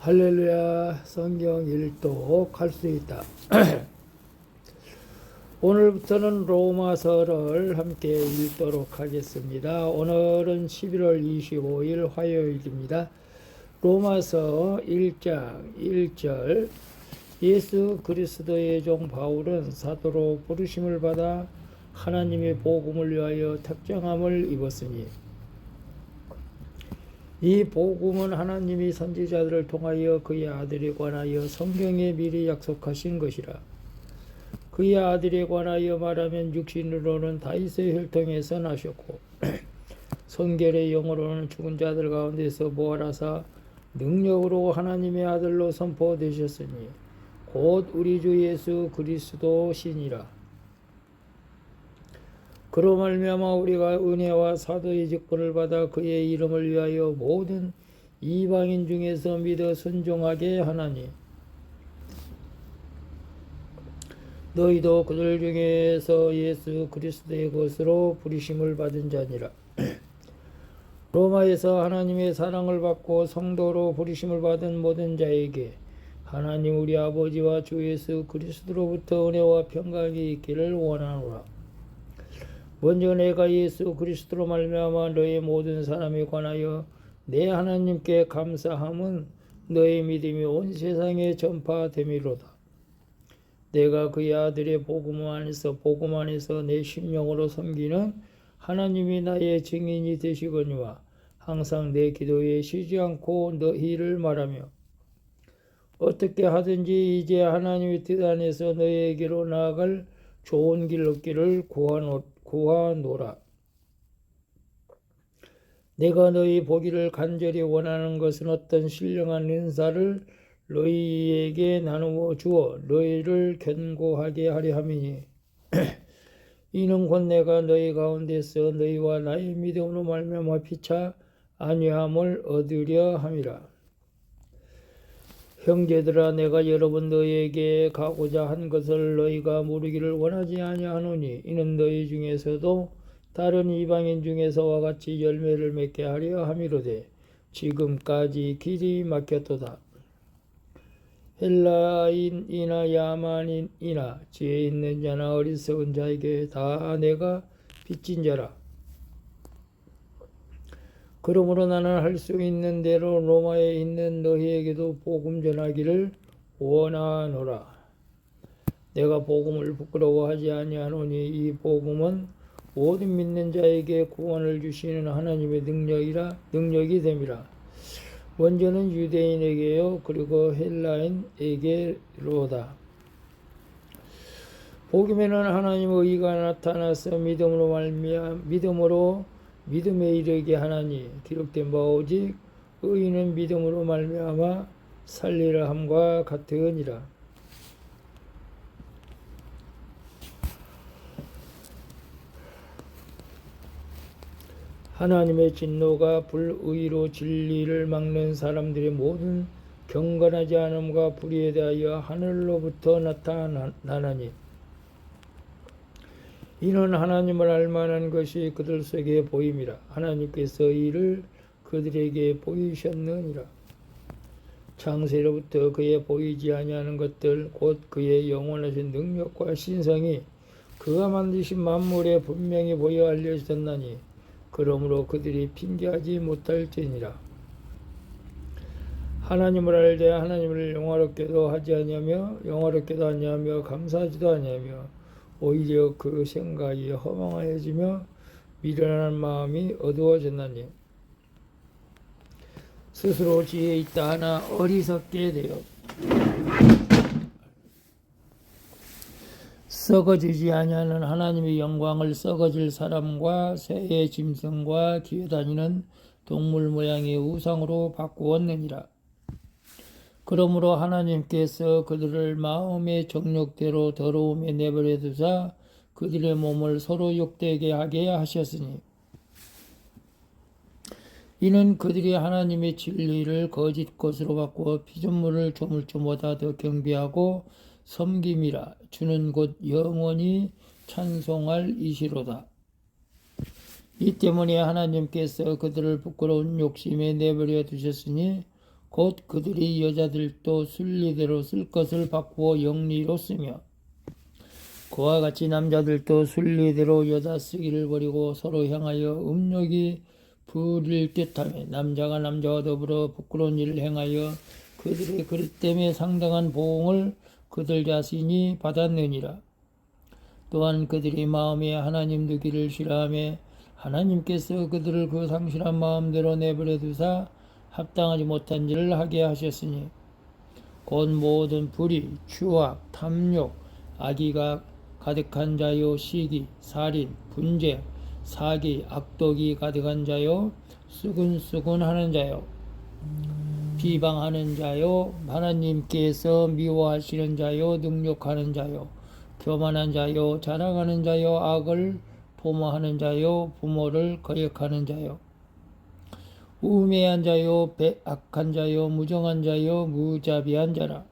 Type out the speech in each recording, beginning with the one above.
할렐루야. 성경 일독 할 수 있다. 오늘부터는 로마서를 함께 읽도록 하겠습니다. 오늘은 11월 25일 화요일입니다. 로마서 1장 1절. 예수 그리스도의 종 바울은 사도로 부르심을 받아 하나님의 복음을 위하여 특정함을 입었으니 이 복음은 하나님이 선지자들을 통하여 그의 아들에 관하여 성경에 미리 약속하신 것이라. 그의 아들에 관하여 말하면 육신으로는 다윗의 혈통에서 나셨고 성결의 영으로는 죽은 자들 가운데서 부활하사 능력으로 하나님의 아들로 선포되셨으니 곧 우리 주 예수 그리스도시니라. 그로 말미암아 우리가 은혜와 사도의 직분을 받아 그의 이름을 위하여 모든 이방인 중에서 믿어 순종하게 하나니 너희도 그들 중에서 예수 그리스도의 것으로 부르심을 받은 자니라. 로마에서 하나님의 사랑을 받고 성도로 부르심을 받은 모든 자에게 하나님 우리 아버지와 주 예수 그리스도로부터 은혜와 평강이 있기를 원하노라. 먼저 내가 예수 그리스도로 말미암아 너희 모든 사람에 관하여 내 하나님께 감사함은 너희 믿음이 온 세상에 전파됨이로다. 내가 그의 아들의 복음 안에서 내 심령으로 섬기는 하나님이 나의 증인이 되시거니와 항상 내 기도에 쉬지 않고 너희를 말하며 어떻게 하든지 이제 하나님의 뜻 안에서 너희에게로 나아갈 좋은 길 얻기를 구하노라. 내가 너희 보기를 간절히 원하는 것은 어떤 신령한 은사를 너희에게 나누어 주어 너희를 견고하게 하려 함이니 이는 곧 내가 너희 가운데서 너희와 나의 믿음으로 말미암아 피차 안위함을 얻으려 함이라. 형제들아, 내가 여러분 너희에게 가고자 한 것을 너희가 모르기를 원하지 아니하노니 이는 너희 중에서도 다른 이방인 중에서와 같이 열매를 맺게 하려 함이로되 지금까지 길이 막혔도다. 헬라인이나 야만인이나 지혜 있는 자나 어리석은 자에게 다 내가 빚진 자라. 그러므로 나는 할 수 있는 대로 로마에 있는 너희에게도 복음 전하기를 원하노라. 내가 복음을 부끄러워하지 아니하노니 이 복음은 모든 믿는 자에게 구원을 주시는 하나님의 능력이 됨이라. 먼저는 유대인에게요 그리고 헬라인에게로다. 복음에는 하나님의 의가 나타나서 믿음에 이르게 하나니 기록된 바 오직 의인은 믿음으로 말미암아 살리라 함과 같으니라. 하나님의 진노가 불의로 진리를 막는 사람들의 모든 경건하지 않음과 불의에 대하여 하늘로부터 나타나나니 이는 하나님을 알만한 것이 그들 속에 보임이라. 하나님께서 이를 그들에게 보이셨느니라. 창세로부터 그에 보이지 아니하는 것들 곧 그의 영원하신 능력과 신성이 그가 만드신 만물에 분명히 보여 알려졌나니 그러므로 그들이 핑계하지 못할지니라. 하나님을 알되 하나님을 영화롭게도 아니하며 감사하지도 아니하며 오히려 그 생각이 허망하여지며 미련한 마음이 어두워졌나니 스스로 지혜 있다 하나 어리석게 되어 썩어지지 아니하는 하나님의 영광을 썩어질 사람과 새의 짐승과 기어다니는 동물 모양의 우상으로 바꾸었느니라. 그러므로 하나님께서 그들을 마음의 정욕대로 더러움에 내버려 두사 그들의 몸을 서로 욕되게 하게 하셨으니 이는 그들이 하나님의 진리를 거짓 것으로 바꾸어 피조물을 조물주보다 더 경배하고 섬김이라. 주는 곧 영원히 찬송할 이시로다. 이 때문에 하나님께서 그들을 부끄러운 욕심에 내버려 두셨으니 곧 그들이 여자들도 순리대로 쓸 것을 바꾸어 영리로 쓰며 그와 같이 남자들도 순리대로 여자 쓰기를 버리고 서로 향하여 음욕이 부릴 듯하며 남자가 남자와 더불어 부끄러운 일을 행하여 그들의 그릇 때문에 상당한 보응을 그들 자신이 받았느니라. 또한 그들이 마음에 하나님 두기를 싫어하며 하나님께서 그들을 그 상실한 마음대로 내버려 두사 합당하지 못한 일을 하게 하셨으니 곧 모든 불의, 추악, 탐욕, 악의가 가득한 자요, 시기, 살인, 분쟁, 사기, 악독이 가득한 자요, 수근수근하는 자요, 비방하는 자요, 하나님께서 미워하시는 자요, 능욕하는 자요, 교만한 자요, 자랑하는 자요, 악을 도모하는 자요, 부모를 거역하는 자요, 우매한 자요, 악한 자요, 무정한 자요, 무자비한 자라.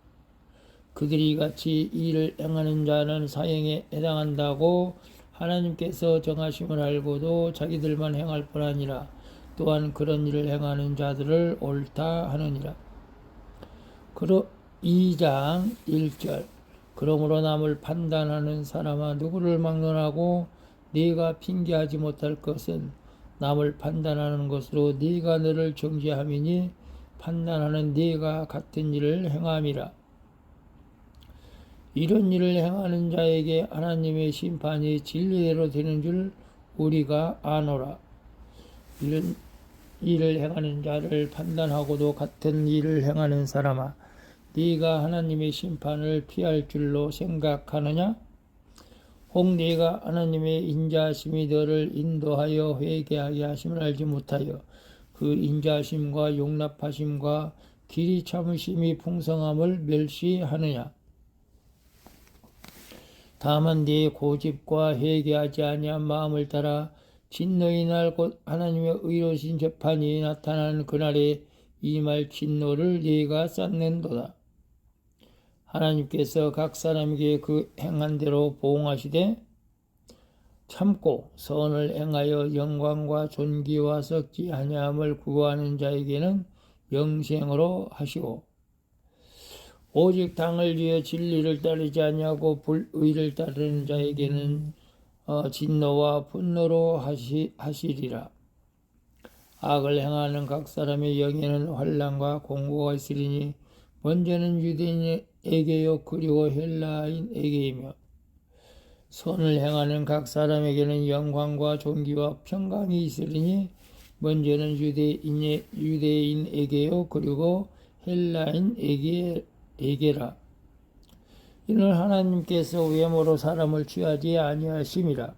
그들이 같이 일을 행하는 자는 사형에 해당한다고 하나님께서 정하심을 알고도 자기들만 행할 뿐 아니라 또한 그런 일을 행하는 자들을 옳다 하느니라. 2장 1절 그러므로 남을 판단하는 사람아 누구를 막론하고 네가 핑계하지 못할 것은 남을 판단하는 것으로 네가 너를 정죄함이니 판단하는 네가 같은 일을 행함이라. 이런 일을 행하는 자에게 하나님의 심판이 진리대로 되는 줄 우리가 아노라. 이런 일을 행하는 자를 판단하고도 같은 일을 행하는 사람아 네가 하나님의 심판을 피할 줄로 생각하느냐? 혹 네가 하나님의 인자하심이 너를 인도하여 회개하게 하심을 알지 못하여 그 인자하심과 용납하심과 길이 참으심이 풍성함을 멸시하느냐? 다만 네 고집과 회개하지 아니한 마음을 따라 진노의 날 곧 하나님의 의로우신 재판이 나타나는 그날에 이 말 진노를 네가 쌓는도다. 하나님께서 각 사람에게 그 행한 대로 보응하시되 참고 선을 행하여 영광과 존귀와 썩지 아니함을 구하는 자에게는 영생으로 하시고 오직 당을 위해 진리를 따르지 아니하고 불의를 따르는 자에게는 진노와 분노로 하시리라. 악을 행하는 각 사람의 영에는 환난과 공고가 있으리니 먼저는 유대인에게요 그리고 헬라인에게이며 선을 행하는 각 사람에게는 영광과 존귀와 평강이 있으리니 먼저는 유대인에게요 그리고 헬라인에게라. 이는 하나님께서 외모로 사람을 취하지 아니하심이라.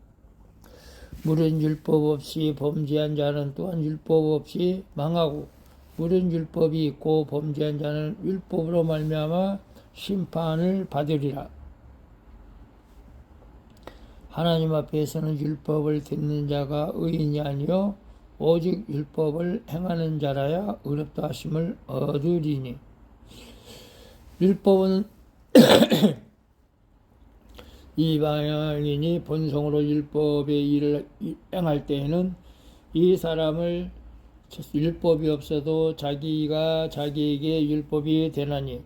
물은 율법 없이 범죄한 자는 또한 율법 없이 망하고 물은 율법이 있고 범죄한 자는 율법으로 말미암아 심판을 받으리라. 하나님 앞에서는 율법을 듣는 자가 의인이 아니요 오직 율법을 행하는 자라야 의롭다 하심을 얻으리니 율법은 이방인이 본성으로 율법의 일을 행할 때에는 이 사람을 율법이 없어도 자기가 자기에게 율법이 되나니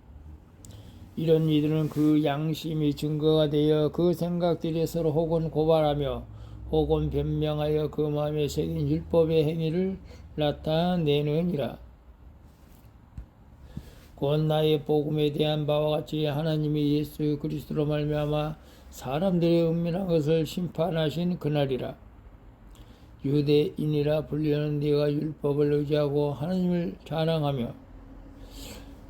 이런 이들은 그 양심이 증거가 되어 그 생각들이 서로 혹은 고발하며 혹은 변명하여 그 마음에 새긴 율법의 행위를 나타내느니라. 곧 나의 복음에 대한 바와 같이 하나님이 예수 그리스도로 말미암아 사람들의 은밀한 것을 심판하신 그날이라. 유대인이라 불리는 네가 율법을 의지하고 하나님을 자랑하며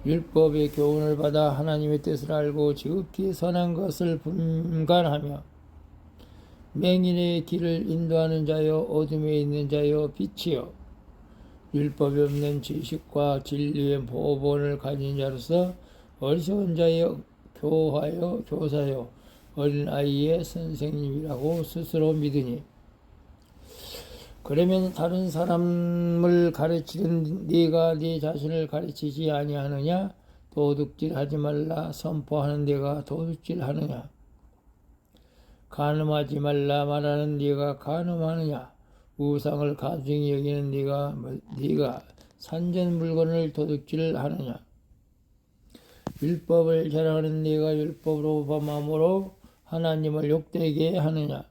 율법의 교훈을 받아 하나님의 뜻을 알고 지극히 선한 것을 분간하며 맹인의 길을 인도하는 자여 어둠에 있는 자여 빛이여 율법이 없는 지식과 진리의 보본을 가진 자로서 어리석은 자여 교하여 교사여 어린아이의 선생님이라고 스스로 믿으니 그러면 다른 사람을 가르치는 네가 네 자신을 가르치지 아니하느냐? 도둑질하지 말라 선포하는 네가 도둑질하느냐? 간음하지 말라 말하는 네가 간음하느냐? 우상을 가증히 여기는 네가 산전 물건을 도둑질하느냐? 율법을 자랑하는 네가 율법으로 범함으로 하나님을 욕되게 하느냐?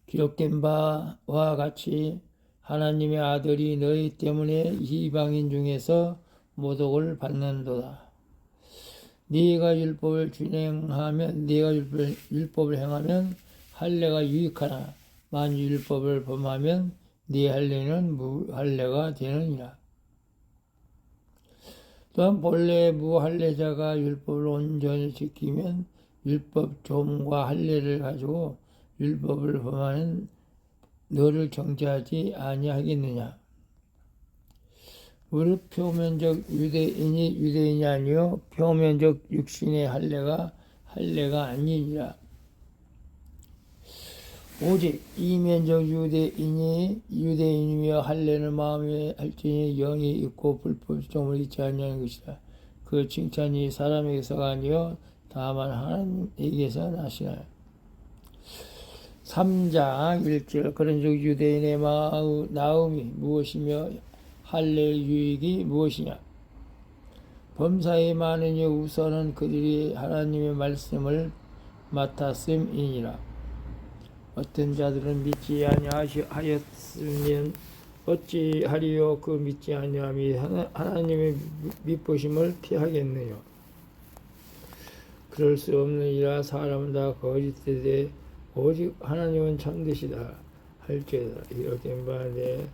기록된 바와 같이 하나님의 아들이 너희 때문에 이방인 중에서 모독을 받는도다. 네가 율법을 준행하면 네가 율법을 행하면 할례가 유익하나 만일 율법을 범하면 네 할례는 무할례가 되느니라. 또한 본래 무할례자가 율법을 온전히 지키면 율법 조문과 할례를 가지고 율법을 범하는 너를 정죄하지 아니하겠느냐? 우리 표면적 유대인이 아니요 표면적 육신의 할례가 아니니라. 오직 이면적 유대인이며 할례는 마음에 할지니 영이 있고 불법종을 잊지 아니하는 것이다. 그 칭찬이 사람에게서가 아니요 다만 하나님에게서 나시나요. 3장 1절 그런즉 유대인의 나음이 무엇이며 할례의 유익이 무엇이냐? 범사에 많으니 우선은 그들이 하나님의 말씀을 맡았음이니라. 어떤 자들은 믿지 아니하였으면 어찌하리요? 그 믿지 아니함이 하나님의 미쁘심을 피하겠느냐? 그럴 수 없느니라. 사람은 다 거짓되되 오직 하나님은 참되시다 할지어다. 이렇게 말하되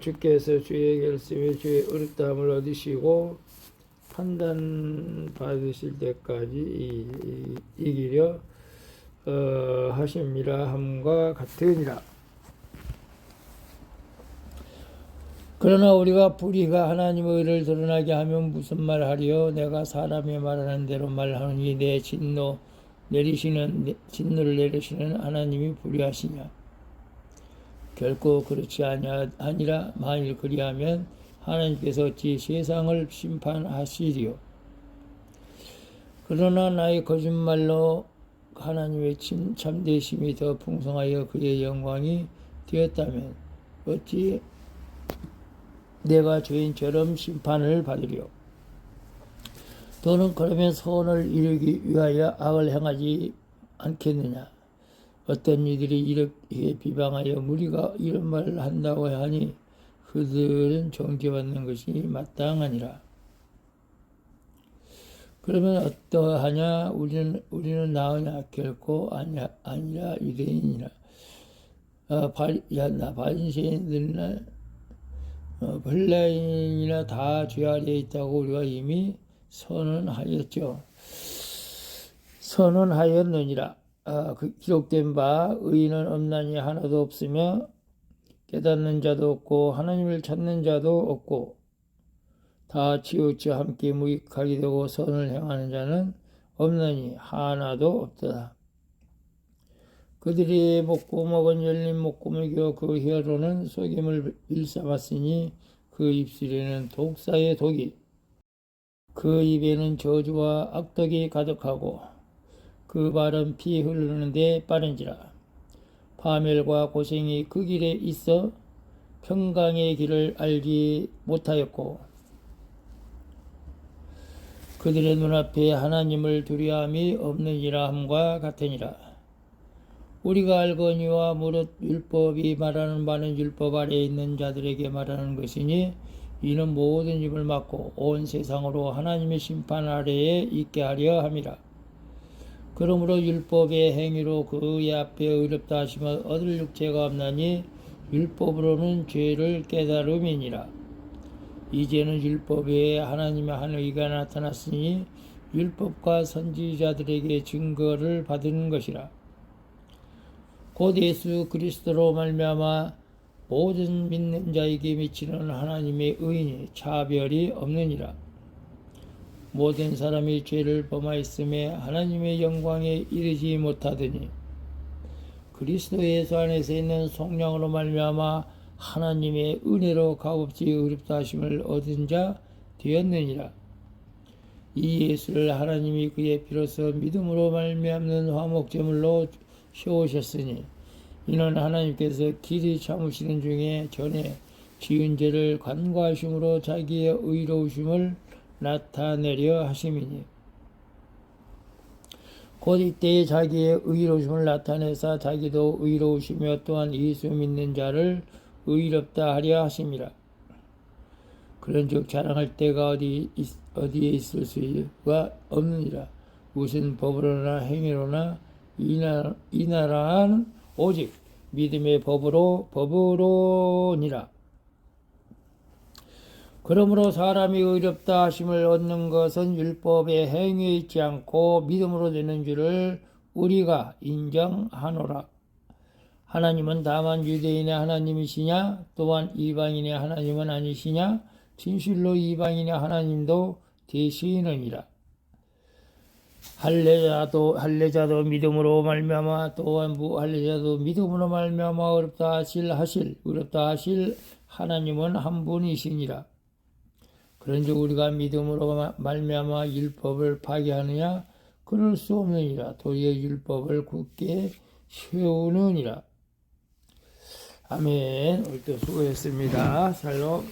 주께서 주의 결심에 주의 어렵다함을 얻으시고 판단 받으실 때까지 이기려 하심이라 함과 같으니라. 그러나 우리가 불의가 하나님의 의를 드러나게 하면 무슨 말하리요? 내가 사람이 말하는 대로 말하느니 내 진노를 내리시는 하나님이 불의하시냐? 결코 그렇지 아니라 만일 그리하면 하나님께서 어찌 세상을 심판하시리요? 그러나 나의 거짓말로 하나님의 참되심이 더 풍성하여 그의 영광이 되었다면 어찌 내가 죄인처럼 심판을 받으리요? 너는 그러면 선을 이루기 위하여 악을 행하지 않겠느냐? 어떤 이들이 이렇게 비방하여 무리가 이런 말을 한다고 하니 그들은 정죄받는 것이 마땅하니라. 그러면 어떠하냐? 우리는 나으냐? 결코 아니라 유대인이라. 바리새인들이나 헬라인이나 다 죄 아래에 있다고 우리가 이미 선언하였느니라. 기록된 바 의인은 없나니 하나도 없으며 깨닫는 자도 없고 하나님을 찾는 자도 없고 다 치우쳐 함께 무익하게 되고 선을 행하는 자는 없나니 하나도 없도다. 그들이 먹고 먹은 열린 목구멍이요 그 혀로는 속임을 일삼았으니 그 입술에는 독사의 독이 그 입에는 저주와 악독이 가득하고 그 발은 피 흐르는데 빠른지라. 파멸과 고생이 그 길에 있어 평강의 길을 알지 못하였고 그들의 눈앞에 하나님을 두려움이 없느니라 함과 같으니라. 우리가 알거니와 무릇 율법이 말하는 바는 율법 아래에 있는 자들에게 말하는 것이니 이는 모든 입을 막고 온 세상으로 하나님의 심판 아래에 있게 하려 함이라. 그러므로 율법의 행위로 그의 앞에 의롭다 하심을 얻을 육체가 없나니 율법으로는 죄를 깨달음이니라. 이제는 율법 외에 하나님의 한 의가 나타났으니 율법과 선지자들에게 증거를 받은 것이라. 곧 예수 그리스도로 말미암아 모든 믿는 자에게 미치는 하나님의 의인이 차별이 없느니라. 모든 사람이 죄를 범하였음에 하나님의 영광에 이르지 못하더니 그리스도 예수 안에서 있는 성령으로 말미암아 하나님의 은혜로 값없이 의롭다 하심을 얻은 자 되었느니라. 이 예수를 하나님이 그의 피로써 믿음으로 말미암는 화목제물로 세우셨으니 이는 하나님께서 길이 참으시는 중에 전에 지은 죄를 간과하심으로 자기의 의로우심을 나타내려 하심이니 곧 이때에 자기의 의로우심을 나타내사 자기도 의로우시며 또한 예수 믿는 자를 의롭다 하려 하심이라. 그런즉 자랑할 때가 어디에 있을 수가 없느니라. 무슨 법으로나 행위로나 이나라한 오직 믿음의 법으로니라. 그러므로 사람이 의롭다 하심을 얻는 것은 율법의 행위에 있지 않고 믿음으로 되는 줄을 우리가 인정하노라. 하나님은 다만 유대인의 하나님이시냐? 또한 이방인의 하나님은 아니시냐? 진실로 이방인의 하나님도 되시느니라. 할례자도 믿음으로 말미암아 또한 무할례자도 믿음으로 말미암아 의롭다 하실 하나님은 한 분이시니라. 그런즉 우리가 믿음으로 말미암아 율법을 파괴하느냐? 그럴 수 없느니라. 도리어 율법을 굳게 세우느니라. 아멘. 오늘도 수고했습니다. 샬롬.